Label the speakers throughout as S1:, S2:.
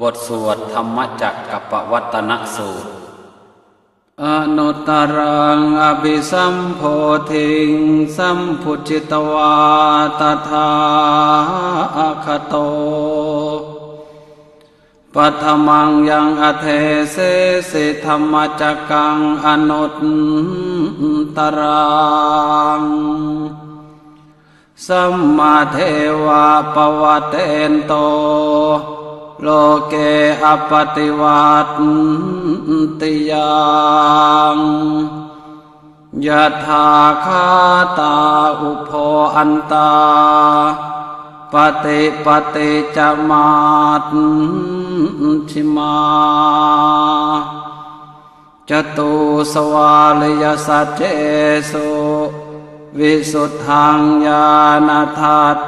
S1: บทสวดธรรมจักกัปปวัตตนสูตรอนุตตรังอภิสัมโพธิงสัมพุจิตวาตถาคโตปัทมังยังอเทเสสิธรรมจักกังอนุตตรังสัมมาเทวะปวัตเตนโตโลเกอปฏิวัติยังยะถาคาตาอุโภอันตาปฏิปฏิจมาชิมาจตุสวาลยสัจเจสุวิสุทธังญาณทัส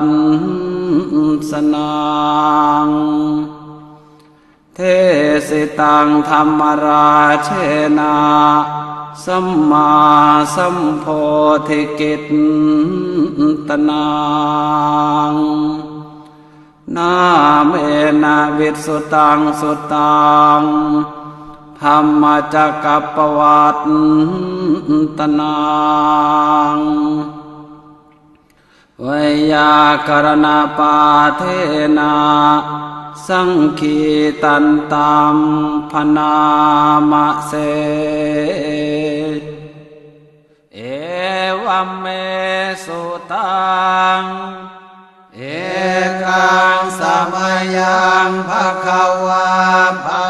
S1: สนังเทสิตังธรรมราเชนะสัมมาสัมโพธิกิตตนังนาเมนะวิสุตังสุตังธรรมจักกัปปวัตตนังไวยากรณปาเทนะสังคีตันตัมพนามะเสเอวัมเมสุตังเอกังสมัยยังภควาภา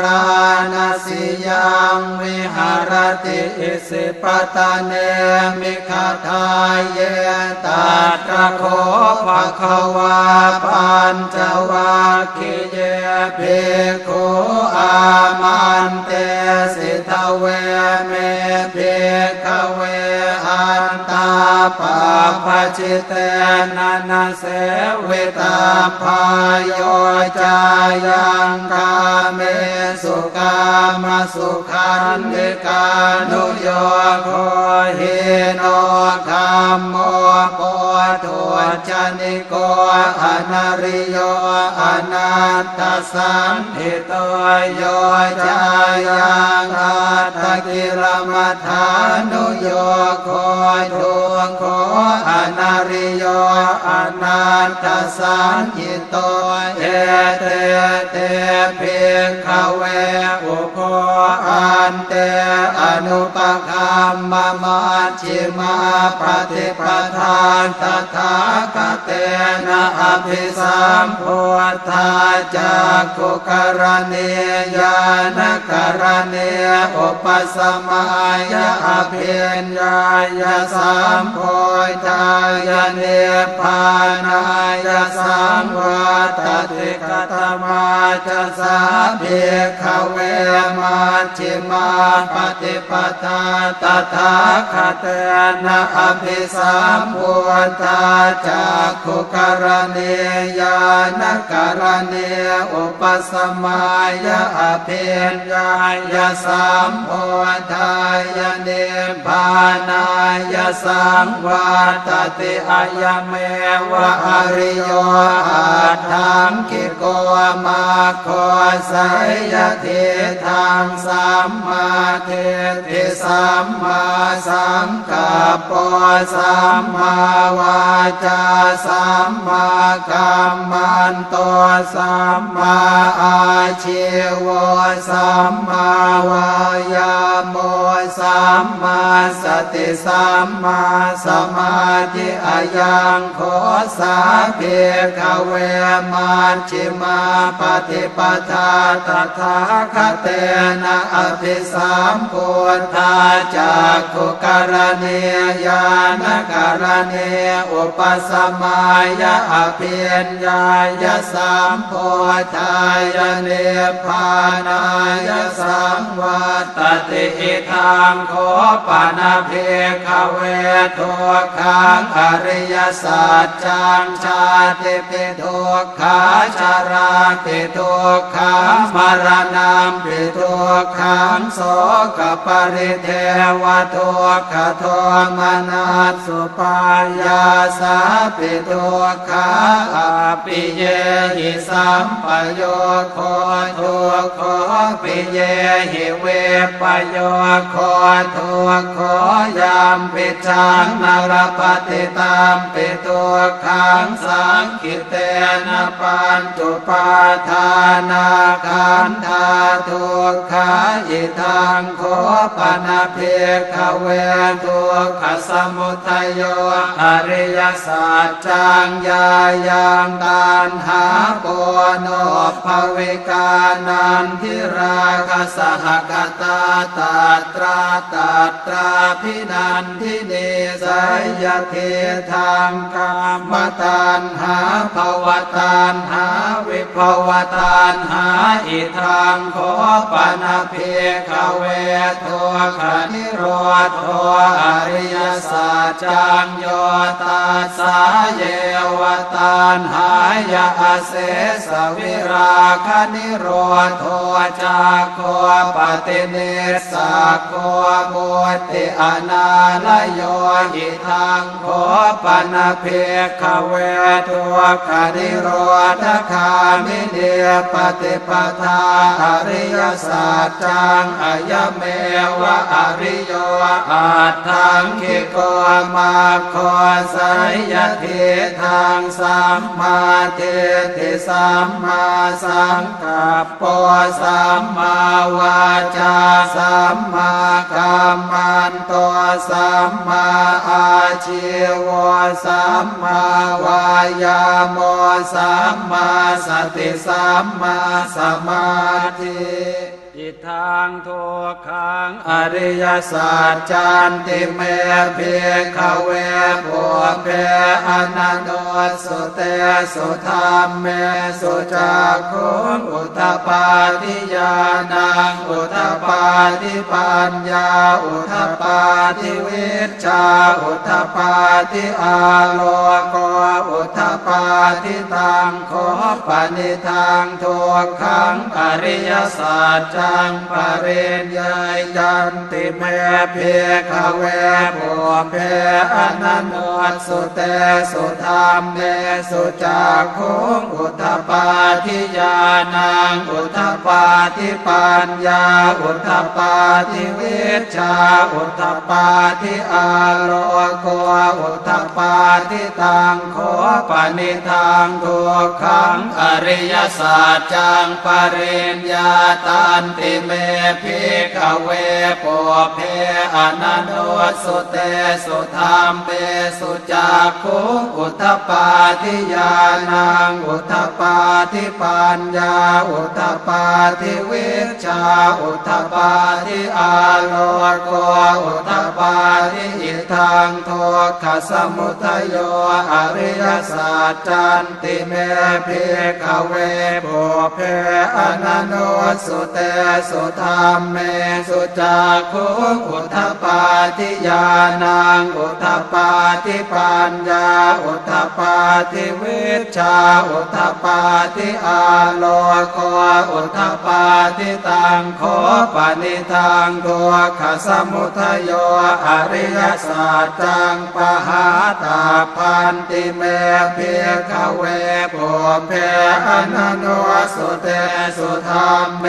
S1: รณสิยังวิหารติอิสิปตะเนมิคทายเยตัตระโคภควาปัญจวัคคีย์เยภิกขุอามันเตสิทเวเมภิกขเวอันตาปะปะจิเตนะนะเสวิตาพายโยจายังกาเมสุกามสุขันธิกานุโยโคหิโนคัมโมโพธุจนิโกอนาริโยอนัตตสันติโตโยจายังอัตถกิลมัฏฐานุโยโคทุงโคอนาริโยอนัตตสันติโตเอเตเตภิกขเวอุโภอันเตอนุปคัมมะมัชฌิมาปฏิปทานตถาคเตนะอภิสัมพุทธาจักขุกรณีญาณกรณีอุปสมัยอภิญญายสัมโพธายเนปานายสังวัตติกตมาจะสาภิกขเวมัชฌิมาปฏิปทาตถาคเตนะอภิสัมพุทธาจักขุกรณีญาณกรณีอุปสมัยอภิญญายสัมโพธายเนปานายสังวัตติอายเมวะอริโยอัตถังกิโกมาโคสัยยทิทังสัมมาทิฏฐิสัมมาสังกัปปะสัมมาวาจาสัมมากัมมันโตสัมมาอาชีวะสัมมาวายาโมสัมมาสติสัมมาสมาธิอายังโคสาภิกขเวมัชฌิมาปฏิปทาตถาคเตนะอภิสัมพุทธาจักขุกรณีญาณกรณีอุปสมัยอภิญญายสัมโพธายเนปานายสังวัตติอิทังโคปนะภิกขเวทุกขังอริยสัจจังชาติปิทุกขาชาราปิ ปิทุกขามรณะปิทุกขังโสกปริเทวทุกขโทมนัสสุปายาสาปิทุกขาอปิเยหิสัมปโยโคทุกขปิเยหิเวปโยโคทุกขยามปิจังนรปฏิตามปิทุกขังสังคิเตนะปัญจุปาทานาขันธาทุกขาอิทังโคปนะเพขเวทุกขสมุทัยโยอริยสัจจังญายังตัณหาปุโนภวิกานันทิราคะสหกตาตัตราพินันทิเนสยเทธังกามตัณหาภวตัณหาวิภวตัณหาอิทังโคปนะเพขเวทุกขนิโรธอริยสัจจังโยตัสสะเยวตัณหายาเสสวิราคนิโรธจักโคปฏิเนสสะโคมุติอนาลโยอิทังโคปนะเพขเวทุกขนิโรธคามิเนปฏิปทาอริยสัจจังอายเมวะอริโยอัตถังคิโกมาโคสัยยะเทธังสัมมาเทติสัมมาสังกัปปะสัมมาวาจาสัมมากัมมันโตสัมมาอาชีวะสัมมาวายามะสัมมาสติสัมมาสมาธิอิทังทุกขังอริยสัจจันติเมเพขเวปุเพอนันโตสุเตสุธรรมเมสุจักขุงอุทธปาทิญาณังอุทธปาทิปัญญาอุทธปาทิวิชชาอุทธปาทิอาโลโกอุทธปาทิตังโคปนิทังทุกขังอริยสัจจังปริญญายันติเมเพขเวปุเพอนันโตสุเตสุธรรมเมสุจักขุงอุทธปาทิญาณังอุทธปาทิปัญญาอุทธปาทิวิชชาอุทธปาทิอาโลโกอุทธปาทิตังโคปนิทังทุกขังอริยสัจจังปริญญาตันติเมภิกขเวปุเพอนันโตสุเตสุธรรมเมสุจักขุงอุทธปาทิญาณังอุทธปาทิปัญญาอุทธปาทิวิชชาอุทธปาทิอาโลโกอุทธปาทิอิทังทุกขสมุทัยโยอริยสัจจันติเมภิกขเวปุเพอนันโตสุเตสุธรรมเมสุจักขุงอุทธปาทิญาณังอุทธปาทิปัญญาอุทธปาทิวิชชาอุทธปาทิอาโลโกอุทธปาทิตังโคปนิทังทุกขสมุทัยโยอริยสัจจังปหาตาพันติเมภิกขเวปุเพอนันโตสุเตสุธรรมเม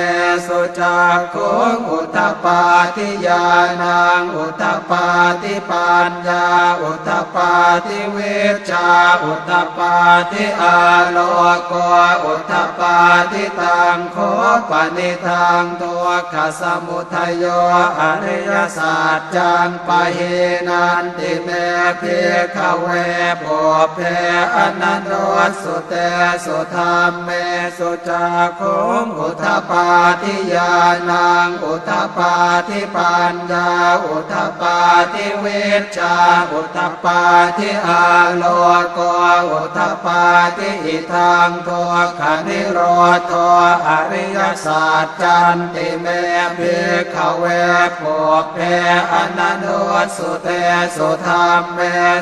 S1: สุจักขุงอุทธปาทิญาณังอุทธปาทิปัญญาอุทธปาทิวิชชาอุทธปาทิอาโลโกอุทธปาทิตังโคปนิทังทุกขสมุทัยโยอริยสัจจังปะเหนันติเมภิกขเวปุเพอนันโตสุเตสุธรรมเมสุจักขุงอุทธปาทิญ ญาณังอุทธปาทิปัญญาอุทธปาทิวิชชาอุทธปาทิอาโลโกอุทธปาทิอิทังโทขานิโรธอริยสัจจันติเมภิกขเวปุพเพอนันโนสุเตสุธรรมเม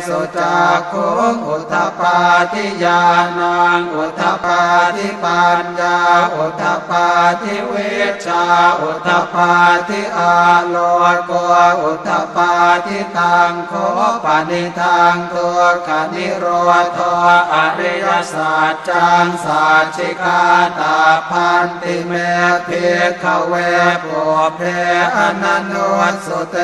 S1: สุจักขุงอุทธปาทิญาณังอุทธปาทิปัญญาอุทธปาทิวิชชาอุทธปาทิอาโลโกอุทธปาทิตังโคปานิทังทุกขานิโรธอริยสัจจังสัจฉิกาตาพันติเมภิกขเวปุพเพอนันโนสุเต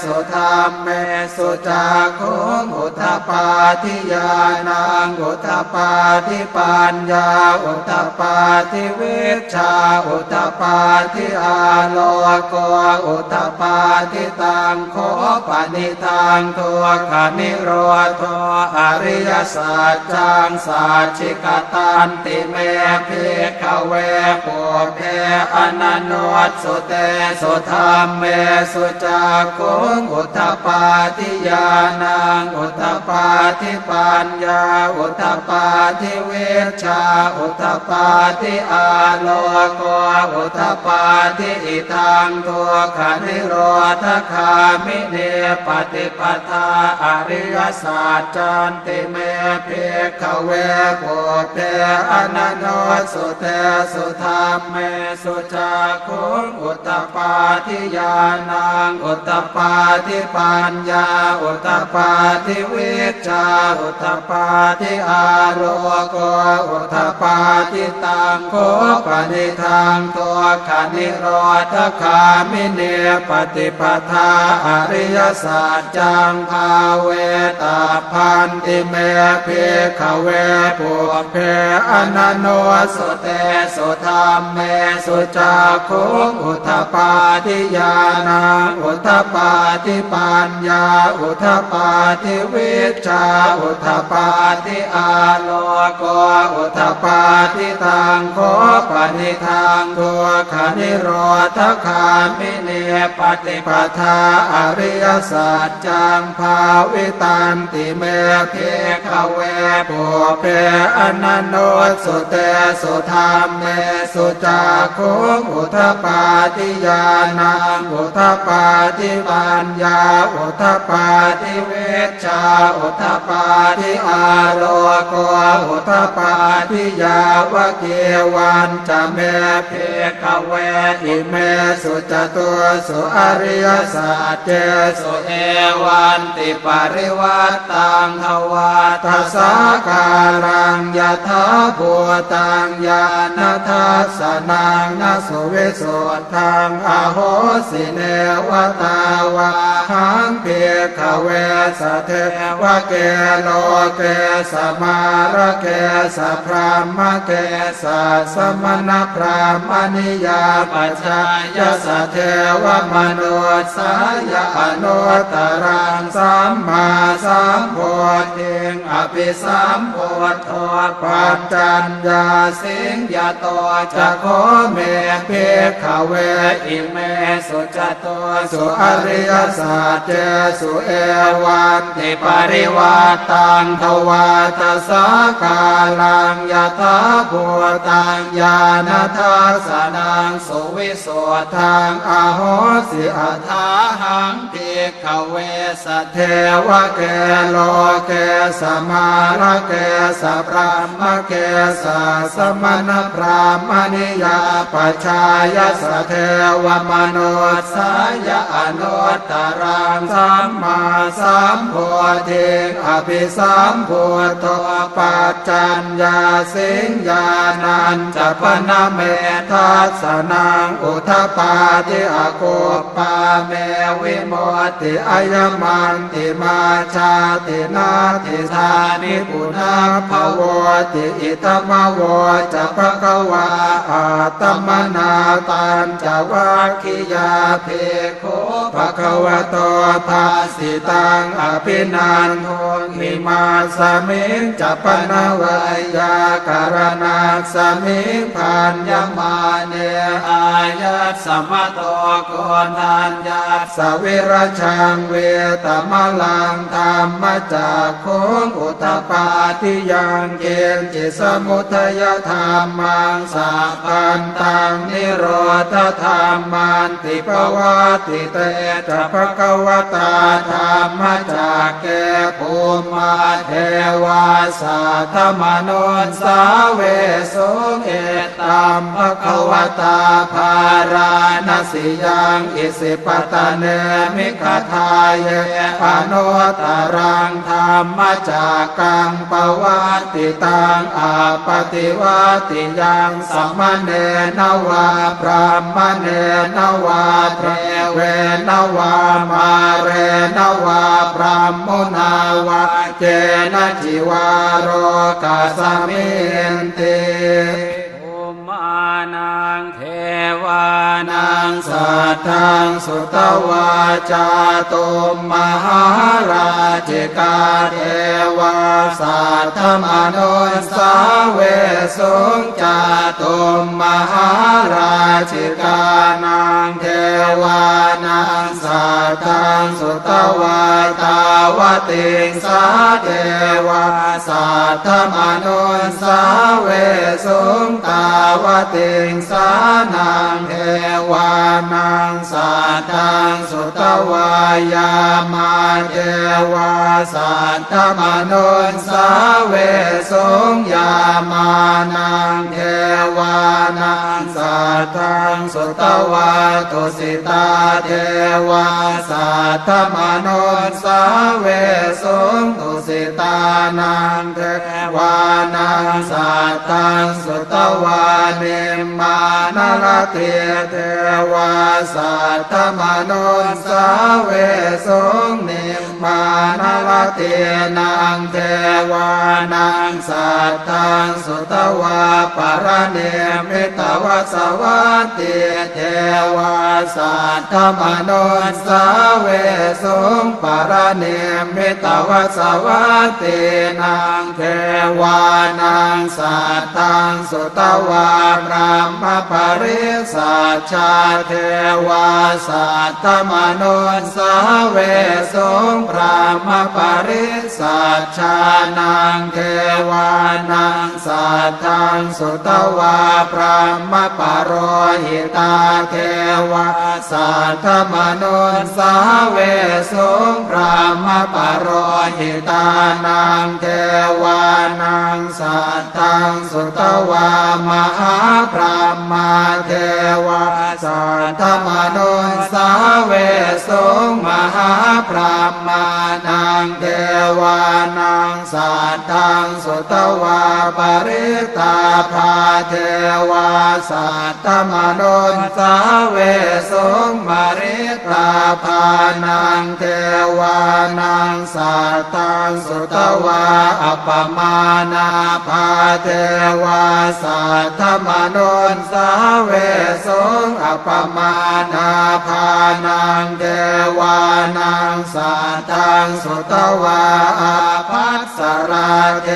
S1: สุธรรมเมสุจักขุงอุทธปาทิญาณังอุทธปาทิปัญญาอุทธปาทิวิชชาอุทธปาทิอาโลโกอุทธปาทิตังโคปานิทังทุกขานิโรธอริยสัจจังสัจฉิกตันติเมภิกขเวปุพเพอนันโนสุเตสุธรรมเมสุจักขุงอุทธปาทิญาณังอุทธปาทิปัญญาอุทธปาทิวิชชาอุทธปาทิอาโลโกอุทธปาทิอิทังทุกขานิโรธคามิเนปฏิปทาอริยสัจจันติเมภิกขเวปุพเพอนันโนสุเตสุธรรมเมสุจักขุงอุทธปาทิญาณังอุทธปาทิปัญญาอุทธปาทิวิชชาอุทธปาทิอาโลโกอุทธปาทิตังโคปานิทังทุกขานิโรธคามิเนปฏิปทาอริยสัจจังภาเวตาพันติเมภิกขเวปุพเพอนันโนสุเตสุธรรมเมสุจักขุงอุทธปาทิญาณังอุทธปาทิปัญญาอุทธปาทิวิชชาอุทธปาทิอาโลโกอุทธปาทิตังโคปานิทังทุกขานิโรธคามิเนปฏิปทาอริยสัจจังภาวิตันติเมภิกขเวปุพเพอนันโนสุเตสุธรรมเมสุจักขุงอุทธปาทิญาณังอุทธปาทิปัญญาอุทธปาทิวิชชาอุทธปาทิอาโลโกอุทธปาทิยาวะเกวันจะเมภิกขเวอิเมสุจตุสุอริยสัจเจสุเอวันติปริวัตตังทวาทัสสะกาลังยถาภูตังญาณทัสสนังนสุวิสุทธังอโหสิเนวตาวาหังเภิกขเวสเทวะเกโลเกสมาระเกสพรามเกสสมณพรามณิยาปัจจายสเทวมนุสายอนุตตรังสัมมาสัมโพธิงอภิสัมโพธปัจจัญญาสิงยโตจะโคเมภิกขเวอิเมสุจโตสุอริยสัจเจสุเอวันติปริวัตตังทวาทัสสะกาลังยถาภูตังญาณทัสสนังสุวิสุทธังอโหสิอัฏฐาหังภิกขเวสเทวะเกโลเกสมาระเกสพรามเกสสมณพรามณิยาปัจฉายสเทวมนุสายอนุตตรังสัมมาสัมโพธิงอภิสัมโพธปัจจัญญาสิงญาณัญจปนเมทัสสนังอุทธปาทิอโกปาเมวิโมติอายมันติมาชาตินาติธานิปุณาภวติอิตมโวจะภะคะวาอาตมนาตันจะวัคคิยาเพโคภะคะวะโตภาสิตังอภินันโทหิมาสมิงจะปนวายาการณาสมิงพันยมาเน อายัสสมโตโกณทัญญาสวิรชังเวตมลังธรรมจักขุงอุตตปาทิยังเกณฑ์จิสมุทัยธรรมังสัพพันตังนิโรธธรรมันติปวัติเตจะภควตาธรรมจักแก่ภูมิเทวาสัทธมนุนสาเวสุเอตัมภควตาภาราณสิยังอิสิปตะเนมิคทายเยอนุตตรังธรรมจักกังปวัตติตังอาปฏิวัติยังสัมมเนนวาพรหมเนนวาเทเวนวามาเรนวาพรหมุนาวาเจนะจิวาโรกัสมินติภูมานังเทวานังสัทธังสุตวาจาตุมมหาราชิกาเทวาสัทธมนุสสาเวสุงจาตุมมหาราชิกานังเทวานังสัทธังสุตวาตาวติงสาเทวาสัทธมนุสสาเวสุงตาวติงสานังเทวานังสัทธังสุตวายามาเทวาสัทธมนุสสาเวสุงยามานังเทวานังสัทธังสุตวาตุสิตาเทวาสัทธมนุสสาเวสุงตุสิตานังเทวานังสัทธังสุตวาเนมานรเทเทวาสัทธมนุสสาเวสุงนิมมานรเทนังเทวานังสัทธังสุตวาปรเนมิตวสวัตติเทวาสัทธมนุสสาเวสุงปรเนมิตวสวัตตินังเทวานังสัทธังสุตวาพรหมปริสัชชาเทวาสัทธมนุสสาเวสุงพรหมปริสัชชานังเทวานังสัทธังสุตวาพรหมปโรหิตาเทวาสัทธมนุสสาเวสุงพรหมปโรหิตานังเทวานังสัทธังสุตวามหาพรหมาเทวาสัทธมนุสสาเวสุงมหาพรหมานังเทวานังสัทธังสุตวาปริตาภาเทวาสัทธมนุสสาเวสุงมริตาภานังเทวานังสัทธังสุตวาอัปปมานาภาเทวาสัทธมนุสสาเวสุงอัปปมานาภานังเทวานังสัทธังสุตวาอาภัสสราเท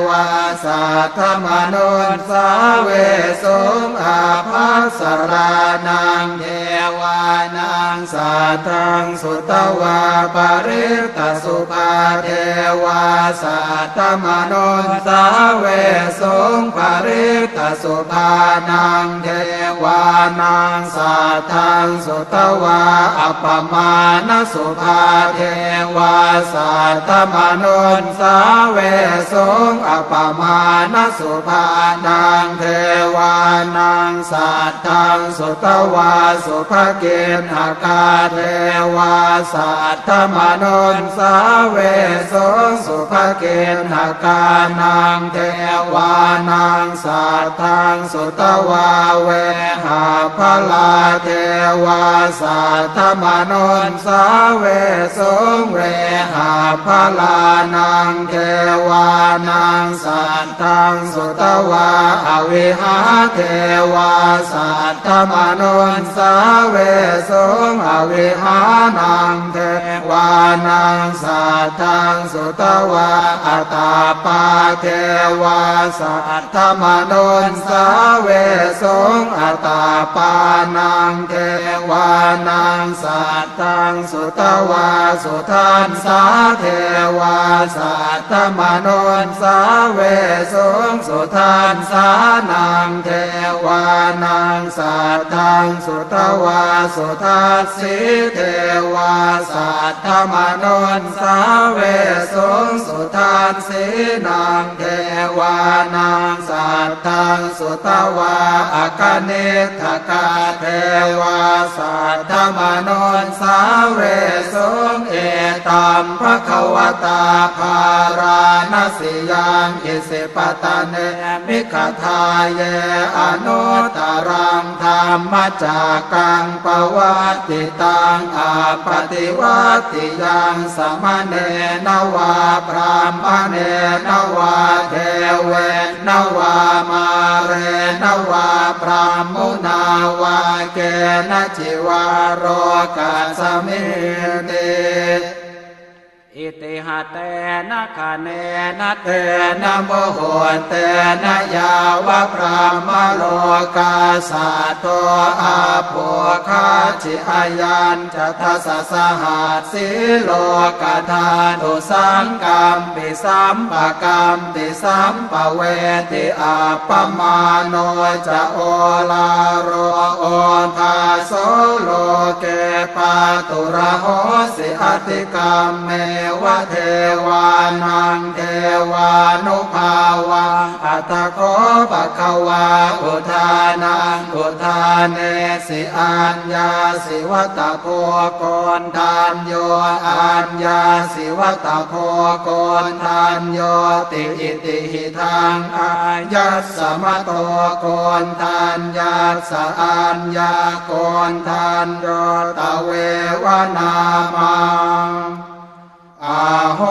S1: วาสัทธมนุสสาเวสุงอาภัสสรานังเทวานังสัทธังสุตวาปริตสุภาเทวาสัทธมนุสสาเวสุงปริตสุภานังเทวานังสัทธังสุตวาอัปปมาณสุภาเทวาสัทธมนุสสาเวสุงอัปปมาณสุภานังเทวานังสัทธังสุตวาสุภเกณหกาเทวาสัทธมนุสสาเวสุงสุภเกณหกานังเทวานังสัทธังสุตวาเวหาภลาเทวาสัทธมนุสสาเวสุงเวหาภลานังเทวานังสัทธังสุตวาอวิหาเทวาสัทธมนุสสาเวสุงอวิหานังเทวานังสัทธังสุตวาอัตตาปาเทวาสัทธมนุสสาเวสุงอัตตาป านังเทวานังสัตตังสุตวาสุทันสาเทวาสัตตมโนสาเวสุงสุทันสานังเทวานังสัตตังสุตวาสุทัสสิเทวาสัตตมโนสาเวสุงสุทัสสินังเทวานังสัตตังสุตวาอคเนทกาเทวาสัตตมโนสาเวสุงเอตัมภควตาภาราณสิยังอิสิปตะเนมิขทาเยอนุตตรังธรรมจักกังปวัตติตังอาปฏิวัติยังสมณเณนวาพรามเณนวาเทเวนวามาเรนวาพรามมุนาวาเกณจิวาโรกัสสมิเนอิติหะเตนะคะเนนะเตนะโมโหเตนะยาวะพรามโลกาสัตโตอาโภคาจิอายันจะทัสสะหัสสิโลกธาตุสังกัมปิสัมปะกัมปิสัมปะเวติอาปมาโนจะโอลาโรโอภาโสโลเกปาตุระโหสิอติกัมเมวะเทวานังเทวานุภาวังอัตโคปะคะวาอุทานังอุทานเนสิอัญญาสิวัตโพโกนทานโยอัญญาสิวัตโพโกนทานโยติอิติหิทังอายัสสมโตโกนทานยัสสะอัญญาโกนทานโยตะเววนามังอาโห